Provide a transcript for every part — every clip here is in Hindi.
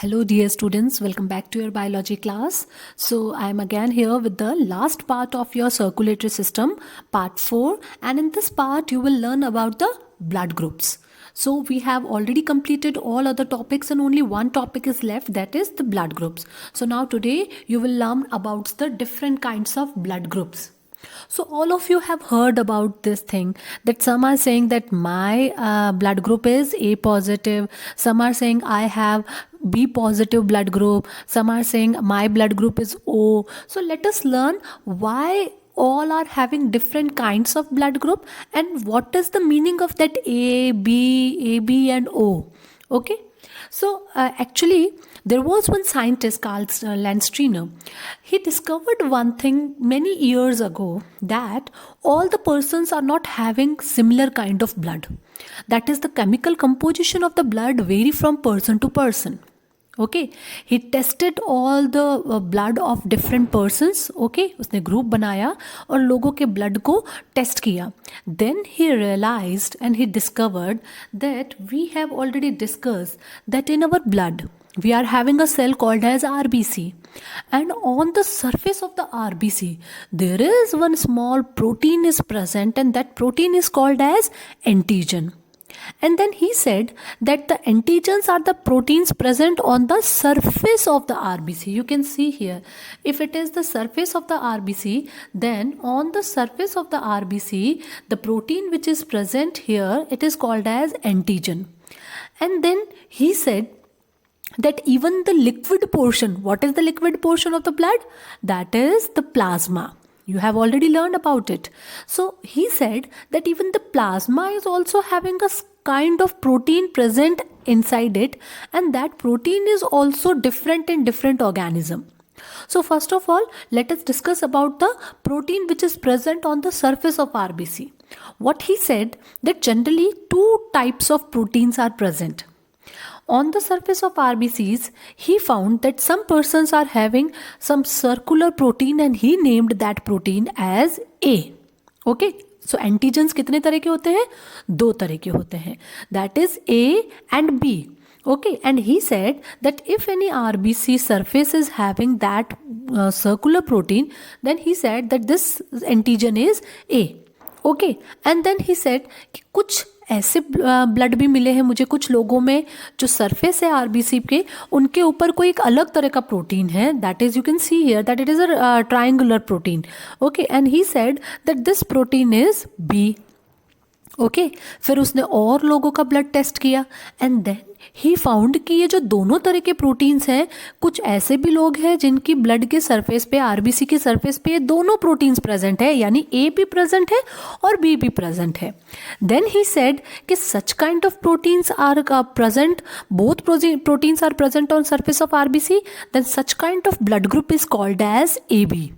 Hello dear students, welcome back to your biology class. So I am again here with the last part of your circulatory system, part 4, and in this part you will learn about the blood groups. So we have already completed all other topics and only one topic is left, that is the blood groups. So now today you will learn about the different kinds of blood groups. So all of you have heard about this thing that some are saying that my blood group is A positive, some are saying I have B positive blood group, some are saying my blood group is O. So let us learn why all are having different kinds of blood group and what is the meaning of that A, B and O. Okay. So actually there was one scientist called Landsteiner. He discovered one thing many years ago, that all the persons are not having similar kind of blood. That is, the chemical composition of the blood vary from person to person. Okay, he tested all the blood of different persons. Okay, उसने ग्रुप बनाया और लोगों के ब्लड को टेस्ट किया. Then he realized and he discovered that we have already discussed that in our blood we are having a cell called as RBC, and on the surface of the RBC there is one small protein is present, and that protein is called as antigen. And then he said that the antigens are the proteins present on the surface of the RBC. You can see here, if it is the surface of the RBC, then on the surface of the RBC, the protein which is present here, it is called as antigen. And then he said that even the liquid portion, what is the liquid portion of the blood? That is the plasma. You have already learned about it. So he said that even the plasma is also having a kind of protein present inside it, and that protein is also different in different organism. So first of all, let us discuss about the protein which is present on the surface of RBC. What he said, that generally two types of proteins are present. On the surface of RBCs, he found that some persons are having some circular protein and he named that protein as A. Okay. So antigens कितने तरह के होते हैं? दो तरह के होते हैं. That is A and B. Okay. And he said that if any RBC surface is having that circular protein, then he said that this antigen is A. Okay. And then he said कि कुछ ऐसे ब्लड भी मिले हैं मुझे कुछ लोगों में जो सरफेस है आरबीसी के, उनके ऊपर कोई एक अलग तरह का प्रोटीन है. That is, you can see here that it is a triangular protein. Okay. And he said that this protein is B. Okay. फिर उसने और लोगों का ब्लड टेस्ट किया एंड देन ही फाउंड कि ये जो दोनों तरह के प्रोटीन्स हैं, कुछ ऐसे भी लोग हैं जिनकी ब्लड के सरफेस पे, आरबीसी के सरफेस पे ये दोनों प्रोटीन्स प्रेजेंट है, यानी ए भी प्रेजेंट है और बी भी प्रेजेंट है. देन ही सेड कि such kind of proteins are present, both proteins are present on surface of RBC, then such kind of blood group is called as A B.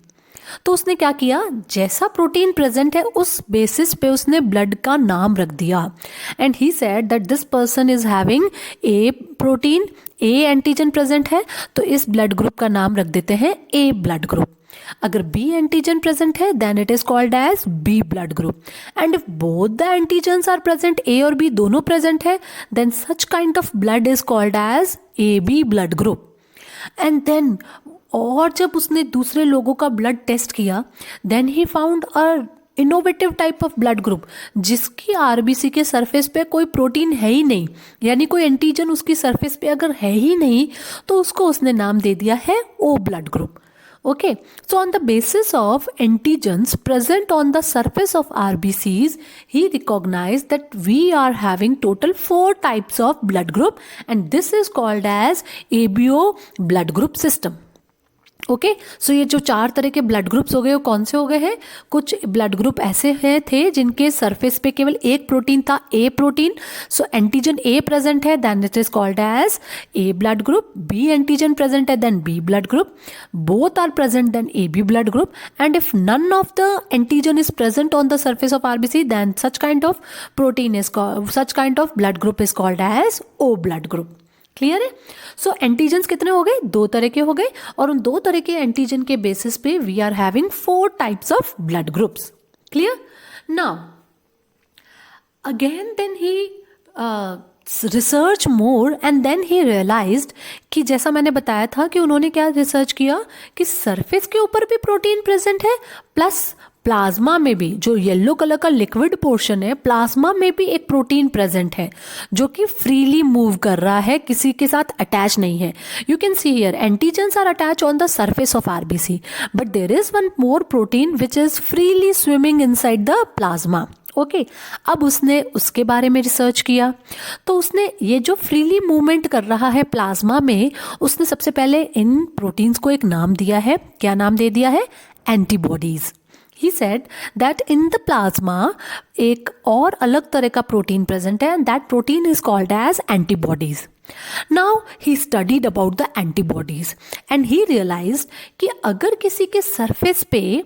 तो उसने क्या किया, जैसा प्रोटीन प्रेजेंट है उस बेसिस पे उसने ब्लड का नाम रख दिया. And he said that this person is having a protein, A antigen present है, तो इस ब्लड ग्रुप का नाम रख देते हैं ए ब्लड ग्रुप. अगर बी एंटीजन प्रेजेंट है then it is called as B blood group. And if both the antigens are present, A और बी दोनों प्रेजेंट है, then such kind of blood is called as A B blood group. And then और जब उसने दूसरे लोगों का ब्लड टेस्ट किया, then he found a innovative type of blood group जिसकी आरबीसी के सरफेस पे कोई प्रोटीन है ही नहीं, यानी कोई एंटीजन उसकी सरफेस पे अगर है ही नहीं तो उसको उसने नाम दे दिया है O blood group. Okay, so on the basis of antigens present on the surface of RBCs, he recognized that we are having total 4 types of blood group, and this is called as ABO blood group system. Okay. So ये जो 4 तरह के ब्लड ग्रुप्स हो गए वो कौन से हो गए हैं? कुछ ब्लड ग्रुप ऐसे हैं थे जिनके सरफेस पे केवल एक प्रोटीन था, A protein. So antigen A present है, then it is called as A blood group. B antigen present है, then B blood group. Both are present, then A B blood group. And if none of the antigen is present on the surface of RBC, then such kind of protein is, such kind of blood group is called as O blood group. Clear है? सो एंटीजन्स कितने हो गए? 2 तरह के हो गए, और उन 2 तरह के एंटीजन के बेसिस पे we are having 4 types of blood groups. Clear? Now again then he research more and then he realized कि जैसा मैंने बताया था कि उन्होंने क्या रिसर्च किया कि सरफेस के ऊपर भी प्रोटीन प्रेजेंट है, प्लस प्लाज्मा में भी, जो येलो कलर का लिक्विड पोर्शन है, प्लाज्मा में भी एक प्रोटीन प्रेजेंट है जो कि फ्रीली मूव कर रहा है, किसी के साथ अटैच नहीं है. You can see here antigens are attach on the surface of RBC, but there is one more protein which is freely swimming inside the plasma. Okay अब उसने उसके बारे में रिसर्च किया, तो उसने ये जो फ्रीली मूवमेंट कर रहा है प्लाज्मा में, उसने सबसे पहले इन प्रोटीन्स को एक नाम दिया है. क्या नाम दे दिया है? Antibodies. He said that in the plasma एक और अलग तरह का प्रोटीन प्रेजेंट है, and that protein is called as antibodies. Now he studied about the antibodies and he realized कि अगर किसी के सरफेस पे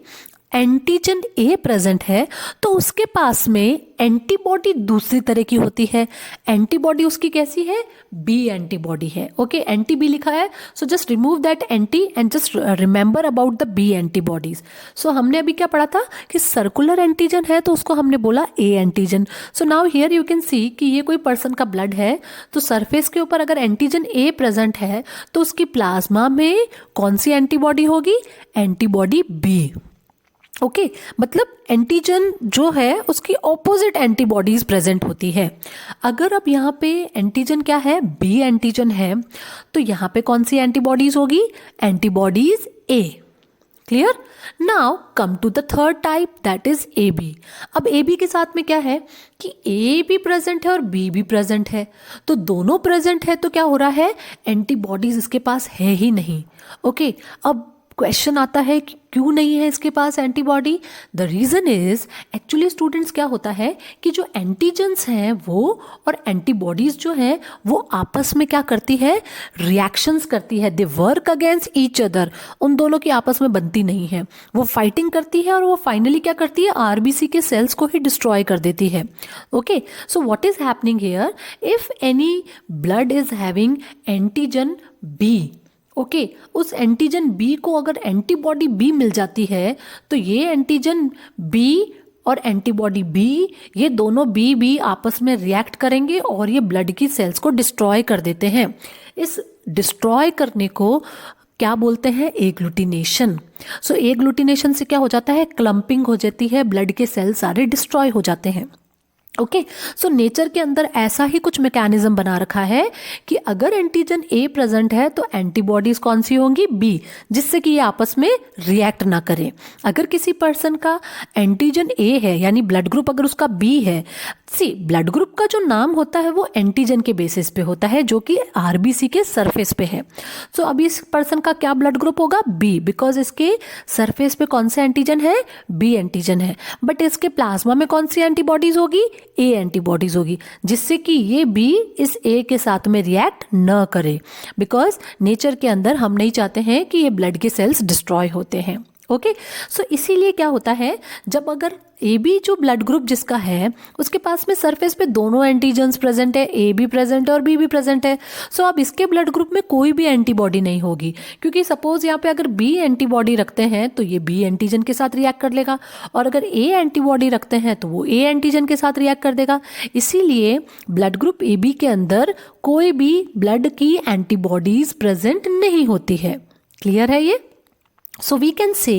एंटीजन ए प्रेजेंट है तो उसके पास में एंटीबॉडी दूसरी तरह की होती है. एंटीबॉडी उसकी कैसी है? बी एंटीबॉडी है. ओके एंटी बी लिखा है, so just remove that anti and just remember about the B antibodies. So हमने अभी क्या पढ़ा था कि सर्कुलर एंटीजन है तो उसको हमने बोला A antigen. So now here you can सी कि ये कोई पर्सन का ब्लड है, तो सरफेस के ऊपर अगर एंटीजन ए प्रेजेंट है तो उसकी प्लाज्मा में कौन सी एंटीबॉडी होगी? Antibody B. ओके मतलब एंटीजन जो है उसकी ऑपोजिट एंटीबॉडीज प्रेजेंट होती है. अगर अब यहाँ पे एंटीजन क्या है? बी एंटीजन है, तो यहाँ पे कौन सी एंटीबॉडीज होगी? Antibodies A. Clear? Now come to the third type, that is A B. अब ए बी के साथ में क्या है कि ए भी प्रेजेंट है और बी भी प्रेजेंट है, तो दोनों प्रेजेंट है, तो क्या हो रहा है? एंटीबॉडीज इसके पास है ही नहीं. ओके अब क्वेश्चन आता है कि क्यों नहीं है इसके पास antibody? The reason is actually students क्या होता है कि जो एंटीजन्स हैं वो और एंटीबॉडीज जो हैं वो आपस में क्या करती है? रिएक्शंस करती है. They work against each other. उन दोनों की आपस में बनती नहीं है, वो फाइटिंग करती है और वो फाइनली क्या करती है? आरबीसी के सेल्स को ही डिस्ट्रॉय कर देती है. Okay so what is happening here? If any blood is having antigen B, okay उस एंटीजन बी को अगर एंटीबॉडी बी मिल जाती है तो ये एंटीजन बी और एंटीबॉडी बी, ये दोनों बी बी आपस में रिएक्ट करेंगे और ये ब्लड की सेल्स को डिस्ट्रॉय कर देते हैं. इस डिस्ट्रॉय करने को क्या बोलते हैं? एग्लूटिनेशन. सो एग्लूटिनेशन से क्या हो जाता है? क्लम्पिंग हो जाती है, ब्लड के सेल्स सारे डिस्ट्रॉय हो जाते हैं. ओके सो नेचर के अंदर ऐसा ही कुछ मैकेनिज्म बना रखा है कि अगर एंटीजन ए प्रेजेंट है तो एंटीबॉडीज कौन सी होंगी? बी, जिससे कि ये आपस में रिएक्ट ना करें. अगर किसी पर्सन का एंटीजन ए है यानी ब्लड ग्रुप अगर उसका बी है, सी ब्लड ग्रुप का जो नाम होता है वो एंटीजन के बेसिस पे होता है जो कि आरबीसी के सरफेस पे है. सो अभी इस पर्सन का क्या ब्लड ग्रुप होगा? बी, बिकॉज इसके सरफेस पे कौन सा एंटीजन है? बी एंटीजन है. बट इसके प्लाज्मा में कौन सी एंटीबॉडीज होगी? ए एंटीबॉडीज होगी, जिससे कि ये बी इस ए के साथ में रिएक्ट न करे, बिकॉज नेचर के अंदर हम नहीं चाहते हैं कि ये ब्लड के सेल्स डिस्ट्रॉय होते हैं. ओके सो इसीलिए क्या होता है, जब अगर ए बी जो ब्लड ग्रुप जिसका है उसके पास में सरफेस पे दोनों एंटीजन्स प्रेजेंट है, ए भी प्रेजेंट है और बी भी प्रेजेंट है, सो अब इसके ब्लड ग्रुप में कोई भी एंटीबॉडी नहीं होगी, क्योंकि सपोज यहाँ पे अगर बी एंटीबॉडी रखते हैं तो ये बी एंटीजन के साथ रिएक्ट कर लेगा, और अगर ए एंटीबॉडी रखते हैं तो वो ए एंटीजन के साथ रिएक्ट कर देगा. इसीलिए ब्लड ग्रुप ए बी के अंदर कोई भी ब्लड की एंटीबॉडीज प्रेजेंट नहीं होती है. क्लियर है ये? So we can say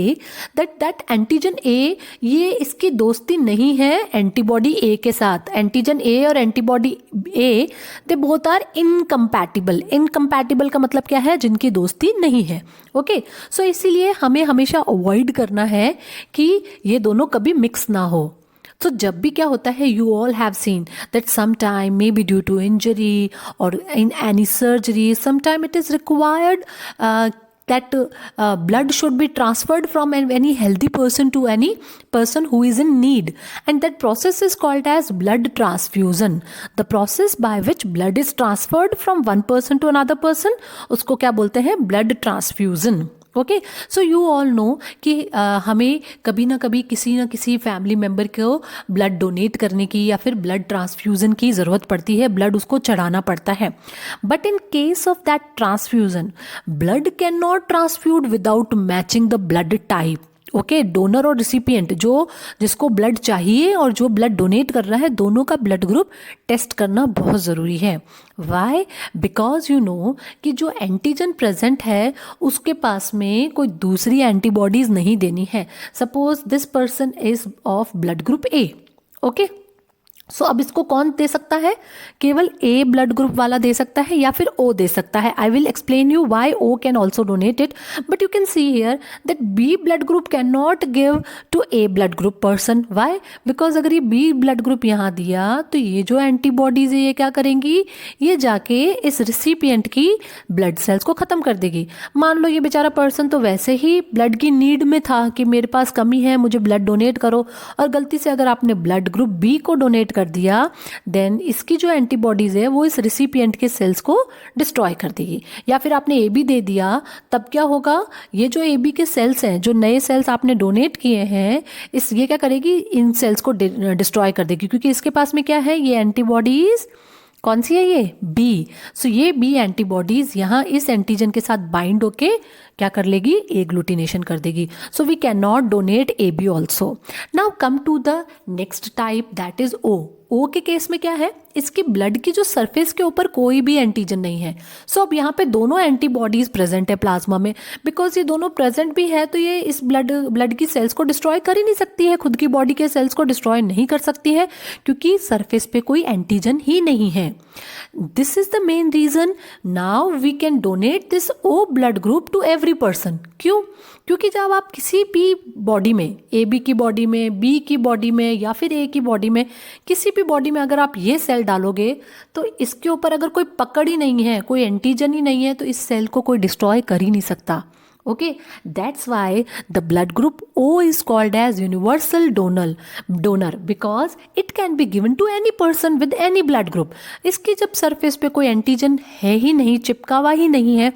that antigen A, ये इसकी दोस्ती नहीं है एंटीबॉडी ए के साथ. एंटीजन ए और antibody A they both are incompatible. Incompatible का मतलब क्या है? जिनकी दोस्ती नहीं है. ओके सो इसीलिए हमें हमेशा अवॉइड करना है कि ये दोनों कभी मिक्स ना हो. तो जब भी क्या होता है, you all have seen that some time may be due to injury और in any surgery, some time it is required that blood should be transferred from any healthy person to any person who is in need, and that process is called as blood transfusion. The process by which blood is transferred from one person to another person, उसको क्या बोलते हैं? blood transfusion. Okay so you all no कि हमें कभी ना कभी किसी न किसी फैमिली मेम्बर को ब्लड डोनेट करने की या फिर ब्लड ट्रांसफ्यूज़न की ज़रूरत पड़ती है, ब्लड उसको चढ़ाना पड़ता है. But in case of that transfusion, blood can not transfused without matching the blood type. Okay, donor और रिसिपिएंट, जो जिसको ब्लड चाहिए और जो ब्लड डोनेट कर रहा है, दोनों का ब्लड ग्रुप टेस्ट करना बहुत ज़रूरी है। वाई? बिकॉज यू नो कि जो एंटीजन प्रेजेंट है उसके पास में कोई दूसरी एंटीबॉडीज नहीं देनी है। Suppose this person is of blood group A, okay. So अब इसको कौन दे सकता है? केवल ए ब्लड ग्रुप वाला दे सकता है या फिर ओ दे सकता है। I will explain you why O can also donate it, but you can see here that B blood group can not give to A blood group person. Why? Because अगर ये बी ब्लड ग्रुप यहाँ दिया तो ये जो एंटीबॉडीज है ये क्या करेंगी, ये जाके इस रिसिपिएंट की ब्लड सेल्स को खत्म कर देगी। मान लो ये बेचारा पर्सन तो वैसे ही ब्लड की नीड में था कि मेरे पास कमी है, मुझे ब्लड डोनेट करो, और गलती से अगर आपने ब्लड ग्रुप बी को डोनेट कर दिया, देन इसकी जो एंटीबॉडीज है वो इस रिसिपिएंट के सेल्स को डिस्ट्रॉय कर देगी। या फिर आपने ए बी दे दिया, तब क्या होगा, ये जो ए बी के सेल्स हैं, जो नए सेल्स आपने डोनेट किए हैं, ये क्या करेगी, इन सेल्स को डिस्ट्रॉय कर देगी, क्योंकि इसके पास में क्या है, ये एंटीबॉडीज कौन सी है, ये बी। सो ये बी एंटीबॉडीज यहाँ इस एंटीजन के साथ बाइंड होके क्या कर लेगी, एग्लूटिनेशन कर देगी। So we can not donate A B also. Now come to the next type, that is O. O के केस में क्या है, इसके ब्लड की जो सरफेस के ऊपर कोई भी एंटीजन नहीं है। सो अब यहाँ पे दोनों एंटीबॉडीज प्रेजेंट है प्लाज्मा में। बिकॉज ये दोनों प्रेजेंट भी है तो ये इस ब्लड की सेल्स को डिस्ट्रॉय कर ही नहीं सकती है, खुद की बॉडी के सेल्स को डिस्ट्रॉय नहीं कर सकती है, क्योंकि सरफेस पे कोई एंटीजन ही नहीं है। This is the main reason now we can donate this O blood group to every person. क्यों? क्योंकि जब आप किसी भी बॉडी में, ए बी की बॉडी में, बी की बॉडी में या फिर ए की बॉडी में, किसी भी बॉडी में अगर आप ये सेल डालोगे तो इसके ऊपर अगर कोई पकड़ ही नहीं है, कोई एंटीजन ही नहीं है, तो इस सेल को कोई डिस्ट्रॉय कर ही नहीं सकता। Okay, that's why the blood group O is called as universal donor because it can be given to any person with any blood group. इसकी जब सरफेस पे कोई एंटीजन है ही नहीं, चिपकावा ही नहीं है,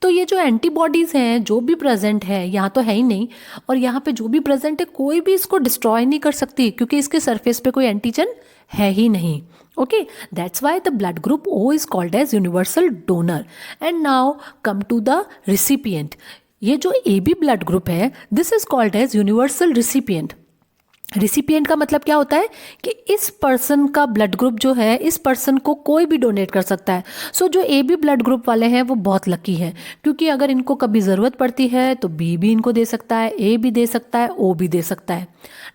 तो ये जो एंटीबॉडीज हैं जो भी प्रेजेंट है, यहाँ तो है ही नहीं, और यहाँ पे जो भी प्रेजेंट है कोई भी इसको डिस्ट्रॉय नहीं कर सकती, क्योंकि इसके सरफेस पे कोई एंटीजन है ही नहीं। Okay, that's why the blood group O is called as universal donor. And now come to the recipient. ये जो ए बी ब्लड ग्रुप है, this is called as universal recipient. Recipient का मतलब क्या होता है कि इस पर्सन का ब्लड ग्रुप जो है, इस पर्सन को कोई भी डोनेट कर सकता है। सो जो ए बी ब्लड ग्रुप वाले हैं वो बहुत लकी हैं, क्योंकि अगर इनको कभी ज़रूरत पड़ती है तो बी भी इनको दे सकता है, ए भी दे सकता है, ओ भी दे सकता है।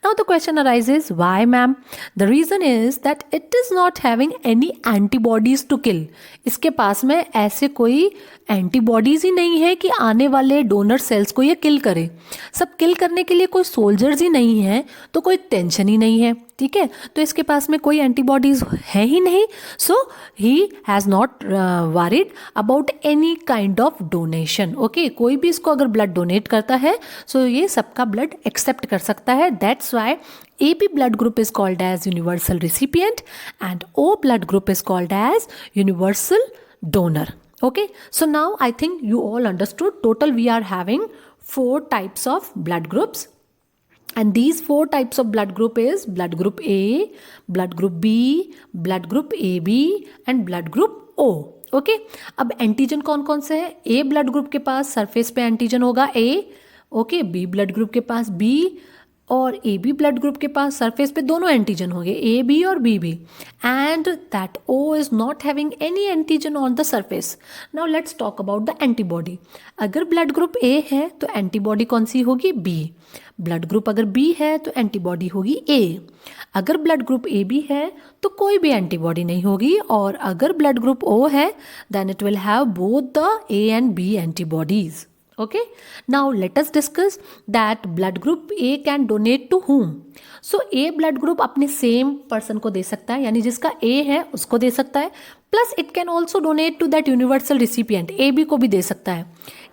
Now the question arises, why ma'am? The reason is that it is not having any antibodies to kill. इसके पास में ऐसे कोई एंटीबॉडीज ही नहीं है कि आने वाले डोनर सेल्स को ये किल करे। सब किल करने के लिए कोई सोल्जर्स ही नहीं है, तो कोई टेंशन ही नहीं है। ठीक है, तो इसके पास में कोई एंटीबॉडीज है ही नहीं, so he has not worried about any kind of donation. Okay, कोई भी इसको अगर ब्लड डोनेट करता है सो ये सबका ब्लड एक्सेप्ट कर सकता है। That's Y AB blood group is called as universal recipient and O blood group is called as universal donor. Okay, so now I think you all understood. Total we are having 4 types of blood groups, and these 4 types of blood group is blood group A, blood group B, blood group AB and blood group O. Okay, अब एंटीजन कौन कौन से हैं? A ब्लड ग्रुप के पास सरफेस पे एंटीजन होगा A, okay, B blood group के पास B, और ए बी ब्लड ग्रुप के पास सरफेस पे दोनों एंटीजन होंगे, ए बी और B B, and that O is not having any antigen on the surface. Now let's talk about the antibody. अगर ब्लड ग्रुप ए है तो एंटीबॉडी कौन सी होगी? बी। ब्लड ग्रुप अगर बी है तो एंटीबॉडी होगी ए। अगर ब्लड ग्रुप ए बी है तो कोई भी एंटीबॉडी नहीं होगी, और अगर ब्लड ग्रुप ओ है then it will have both the A and B antibodies. Okay, now let us discuss that blood group A can donate to whom. So A blood group अपने same person को दे सकता है, यानी जिसका A है उसको दे सकता है, plus it can also donate to that universal recipient. A B को भी दे सकता है।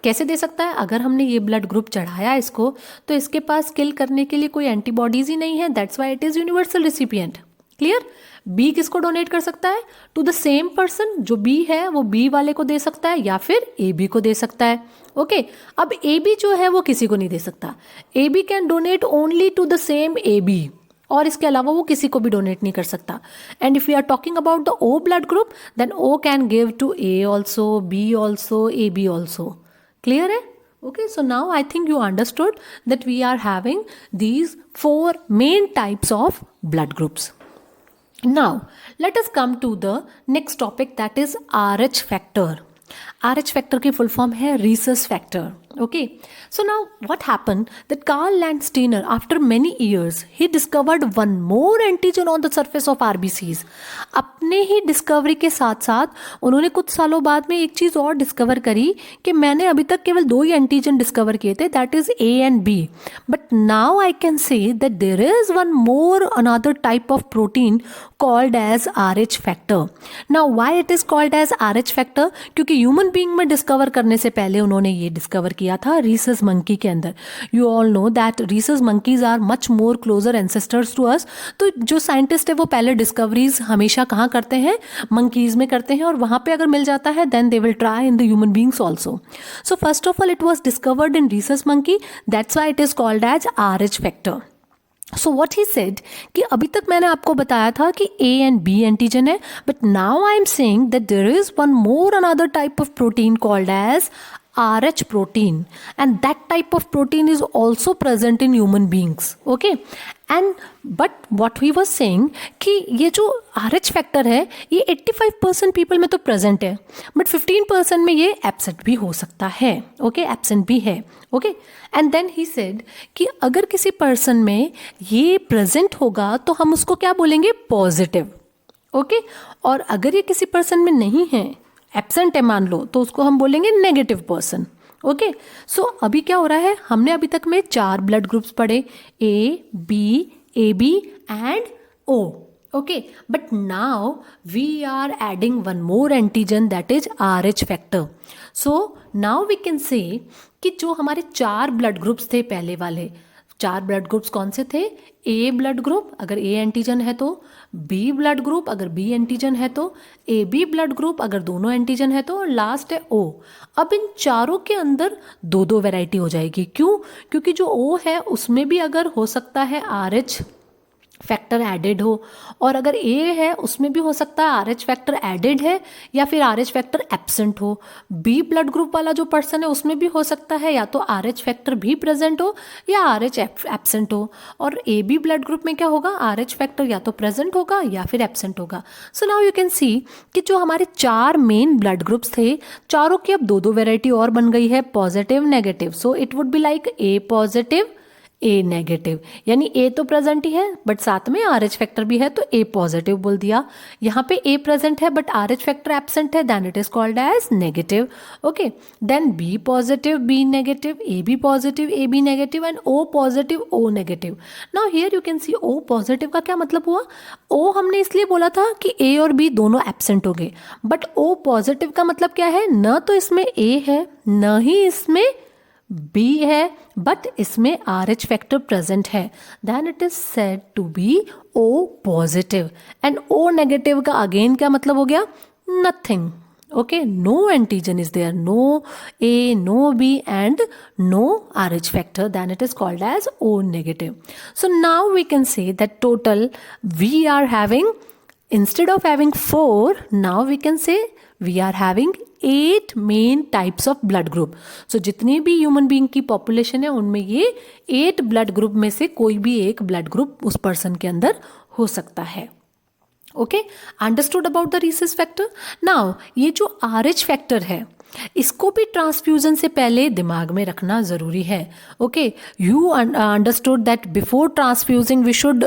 कैसे दे सकता है? अगर हमने ये ब्लड ग्रुप चढ़ाया इसको तो इसके पास किल करने के लिए कोई एंटीबॉडीज ही नहीं है, that's why it is universal recipient. Clear? B किसको डोनेट कर सकता है? टू द सेम पर्सन, जो बी है वो बी वाले को दे सकता है या फिर ए बी को दे सकता है। ओके, अब ए बी जो है वो किसी को नहीं दे सकता। A B can donate only to the same A B, और इसके अलावा वो किसी को भी डोनेट नहीं कर सकता। And if you are talking about the O blood group then O can give to A also, B also, A B also. Clear है? Okay, so now I think you understood that we are having these 4 main types of blood groups. Now let us come to the next topic, that is RH factor. RH factor की full form है rhesus factor. Okay, so now what happened that Carl Landsteiner, after many years, he discovered one more antigen on the surface of RBCs. अपने ही डिस्कवरी के साथ साथ उन्होंने कुछ सालों बाद में एक चीज़ और डिस्कवर करी कि मैंने अभी तक केवल 2 ही एंटीजन डिस्कवर किए थे, that is A and B, but now I can say that there is one more another type of protein called as RH factor. Now why it is called as RH factor? क्योंकि ह्यूमन बीइंग में डिस्कवर करने से पहले उन्होंने ये डिस्कवर किया था रीसस मंकी के अंदर. You all know that rhesus monkeys are much more closer ancestors to us. तो जो साइंटिस्ट है वो पहले डिस्कवरीज हमेशा कहाँ करते हैं, मंकीज में करते हैं, और वहाँ पे अगर मिल जाता है then they will try in the human beings also. So first of all it was discovered in rhesus monkey, that's why it is called as RH factor. So what he said कि अभी तक मैंने आपको बताया था कि A and B एंटीजन है, but now I am saying that there is one more another type of protein called as RH protein, and that type of protein is also present in human beings. Okay, and but what we were saying कि ये जो RH factor है ये 85% people में तो present है, but 15% में ये absent भी हो सकता है. Okay, absent भी है. Okay, and then he said कि अगर किसी person में ये present होगा तो हम उसको क्या बोलेंगे, positive. Okay, और अगर ये किसी person में नहीं है, एब्सेंट है मान लो, तो उसको हम बोलेंगे नेगेटिव पर्सन. ओके, सो अभी क्या हो रहा है, हमने अभी तक में 4 ब्लड ग्रुप्स पढ़े, A, B, AB and O. Okay, but now we are adding one more antigen that is RH factor. So now we can say कि जो हमारे 4 ब्लड ग्रुप्स थे पहले वाले, 4 ब्लड ग्रुप्स कौन से थे, A ब्लड ग्रुप अगर A एंटीजन है तो, B ब्लड ग्रुप अगर B एंटीजन है तो, AB ब्लड ग्रुप अगर दोनों एंटीजन है तो, और लास्ट है O. अब इन चारों के अंदर 2-2 वैरायटी हो जाएगी. क्यों? क्योंकि जो O है उसमें भी अगर हो सकता है RH फैक्टर एडेड हो, और अगर A है उसमें भी हो सकता है RH फैक्टर एडेड है या फिर RH फैक्टर एब्सेंट हो. B ब्लड ग्रुप वाला जो पर्सन है उसमें भी हो सकता है या तो RH फैक्टर भी प्रेजेंट हो या RH एब्सेंट हो, और AB ब्लड ग्रुप में क्या होगा, RH फैक्टर या तो प्रेजेंट होगा या फिर एब्सेंट होगा. सो नाउ यू कैन सी कि जो हमारे 4 मेन ब्लड ग्रुप्स थे, चारों की अब 2-2 वेराइटी और बन गई है, positive negative. So it would be like A positive A negative, यानी A तो प्रेजेंट ही है बट साथ में RH फैक्टर भी है तो A पॉजिटिव बोल दिया. यहाँ पे A प्रेजेंट है बट RH फैक्टर एब्सेंट है, then it is called as negative. Okay, then B positive B negative, AB positive AB negative and O positive O negative. Now here you can see O positive का क्या मतलब हुआ, O हमने इसलिए बोला था कि A और B दोनों एब्सेंट हो गए, बट O पॉजिटिव का मतलब क्या है, न तो इसमें A है न ही इसमें B है, बट इसमें RH फैक्टर प्रेजेंट है, then it is said to be O positive. And O negative का अगेन क्या मतलब हो गया, nothing. Okay, no antigen is there, no A no B and no RH factor, then it is called as O negative. So now we can say that total we are having, instead of having 4, now we can say we are having 8 main types of blood group. So जितनी भी human being की population है उनमें ये 8 blood group में से कोई भी एक blood group उस person के अंदर हो सकता है. Okay, understood about the Rhesus factor. Now ये जो RH फैक्टर है इसको भी ट्रांसफ्यूजन से पहले दिमाग में रखना जरूरी है. Okay, you understood that before transfusing we should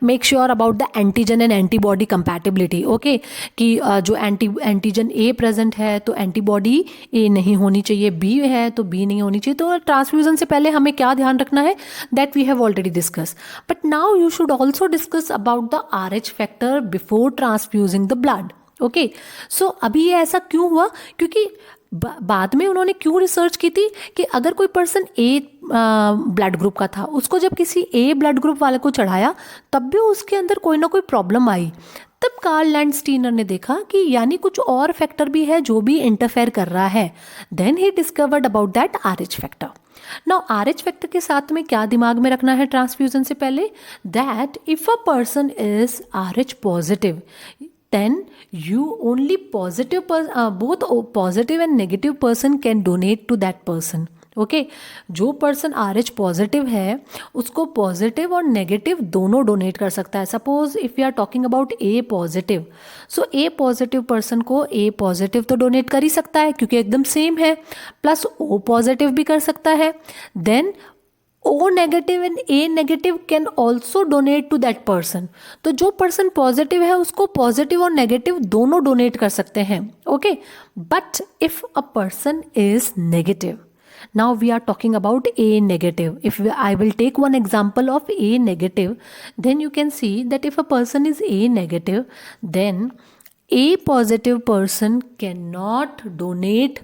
make sure about the antigen and antibody compatibility. Okay, कि जो एंटीजन A प्रेजेंट है तो एंटीबॉडी A नहीं होनी चाहिए, B है तो B नहीं होनी चाहिए. तो ट्रांसफ्यूजन से पहले हमें क्या ध्यान रखना है, that we have already discuss, but now you should also discuss about the RH factor before transfusing the blood. Okay, so अभी ये ऐसा क्यों हुआ, क्योंकि बाद में उन्होंने क्यों रिसर्च की थी कि अगर कोई पर्सन A ब्लड ग्रुप का था, उसको जब किसी A ब्लड ग्रुप वाले को चढ़ाया तब भी उसके अंदर कोई ना कोई प्रॉब्लम आई. तब कार्ल लैंडस्टीनर ने देखा कि यानी कुछ और फैक्टर भी है जो भी इंटरफेयर कर रहा है. Then he discovered about that RH factor. Now RH factor के साथ में क्या दिमाग में रखना है ट्रांसफ्यूजन से पहले, that if a person is RH positive then you only positive both positive and negative person can donate to that person. Okay जो पर्सन RH पॉजिटिव है उसको पॉजिटिव और नेगेटिव दोनों डोनेट कर सकता है. Suppose if you are talking about A positive, so A positive person को A पॉजिटिव तो डोनेट कर ही सकता है क्योंकि एकदम सेम है, प्लस O पॉजिटिव भी कर सकता है. Then O negative and A negative can also donate to that person. तो जो पर्सन पॉजिटिव है उसको पॉजिटिव और नेगेटिव दोनों डोनेट कर सकते हैं. Okay but if a person is negative, now we are talking about A negative. I will take one example of A negative, then you can see that if a person is A negative, then A positive person cannot donate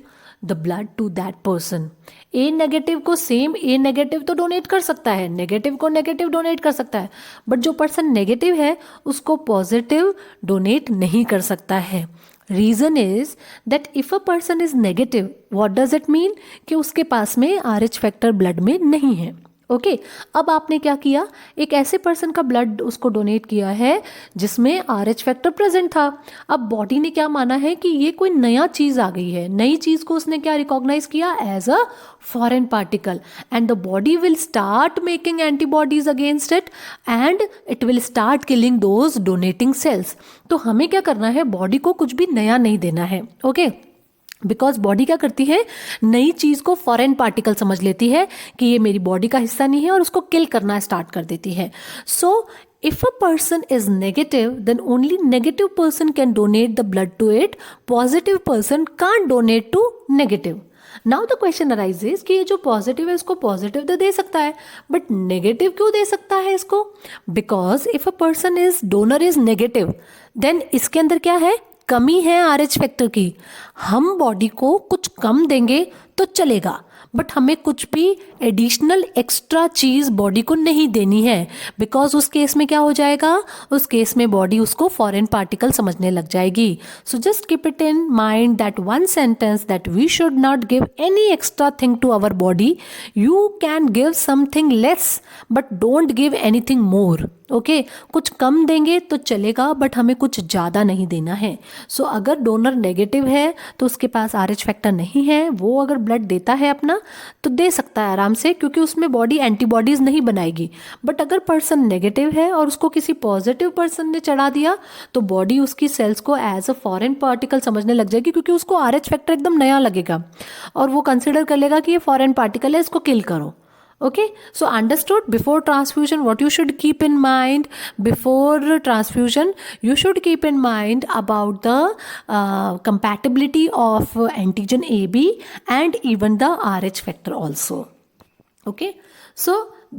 the blood to that person. A negative को सेम A negative तो डोनेट कर सकता है, नेगेटिव को नेगेटिव डोनेट कर सकता है, बट जो पर्सन नेगेटिव है उसको पॉजिटिव डोनेट नहीं कर सकता है. Reason is that if a person is negative, what does it mean कि उसके पास में RH फैक्टर ब्लड में नहीं है. ओके अब आपने क्या किया, एक ऐसे पर्सन का ब्लड उसको डोनेट किया है जिसमें RH फैक्टर प्रेजेंट था. अब बॉडी ने क्या माना है कि ये कोई नया चीज़ आ गई है, नई चीज़ को उसने क्या रिकॉग्नाइज किया as a foreign particle, and the body will start making antibodies against it and it will start killing those donating cells. तो हमें क्या करना है, बॉडी को कुछ भी नया नहीं देना है. ओके बिकॉज बॉडी क्या करती है, नई चीज़ को फॉरेन पार्टिकल समझ लेती है कि ये मेरी बॉडी का हिस्सा नहीं है और उसको किल करना स्टार्ट कर देती है. सो if a person is negative, then only negative person can donate the blood to it. Positive person can't donate to negative. Now the question arises कि ये जो पॉजिटिव है इसको पॉजिटिव तो दे सकता है बट नेगेटिव क्यों दे सकता है इसको? Because if a person is donor is negative, then इसके अंदर क्या है, कमी है RH फैक्टर की. हम बॉडी को कुछ कम देंगे तो चलेगा, बट हमें कुछ भी एडिशनल एक्स्ट्रा चीज़ बॉडी को नहीं देनी है, बिकॉज उस केस में क्या हो जाएगा, उस केस में बॉडी उसको फॉरेन पार्टिकल समझने लग जाएगी. So just keep it in mind that one sentence that we should not give any extra thing to our body. You can give something less but don't give anything more. Okay कुछ कम देंगे तो चलेगा बट हमें कुछ ज़्यादा नहीं देना है. सो अगर डोनर नेगेटिव है तो उसके पास RH फैक्टर नहीं है, वो अगर ब्लड देता है अपना तो दे सकता है आराम से क्योंकि उसमें बॉडी एंटीबॉडीज़ नहीं बनाएगी. बट अगर पर्सन नेगेटिव है और उसको किसी पॉजिटिव पर्सन ने चढ़ा दिया तो बॉडी उसकी सेल्स को एज अ फॉरेन पार्टिकल समझने लग जाएगी क्योंकि उसको RH फैक्टर एकदम नया लगेगा और वो कंसिडर कर लेगा कि ये फॉरेन पार्टिकल है, इसको किल करो. Okay, so understood. Before transfusion, what you should keep in mind before transfusion, you should keep in mind about the compatibility of antigen AB and even the RH factor also. Okay, so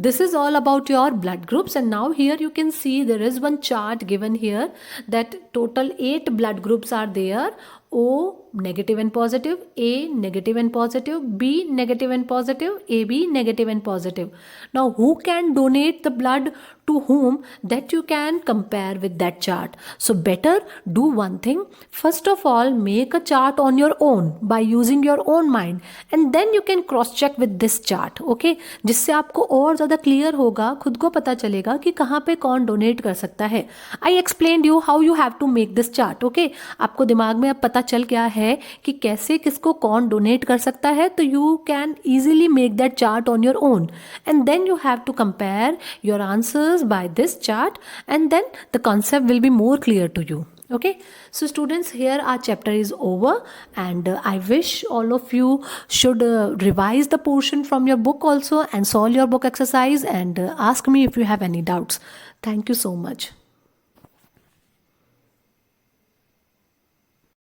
this is all about your blood groups, and now here you can see there is one chart given here that total 8 blood groups are there. O negative and positive, A negative and positive, B negative and positive, AB negative and positive. Now who can donate the blood to whom, that you can compare with that chart. So better do one thing, first of all make a chart on your own by using your own mind and then you can cross check with this chart. Okay, जिससे आपको और ज़्यादा क्लियर होगा, खुद को पता चलेगा कि कहाँ पे कौन डोनेट कर सकता है. I explained you how you have to make this chart. Okay, आपको दिमाग में अब पता चल गया है कि कैसे किसको कौन डोनेट कर सकता है, तो you can easily make that chart on your own and then you have to compare your answers by this chart and then the concept will be more clear to you. Okay, so students, here our chapter is over and I wish all of you should revise the portion from your book also and solve your book exercise and ask me if you have any doubts. Thank you so much.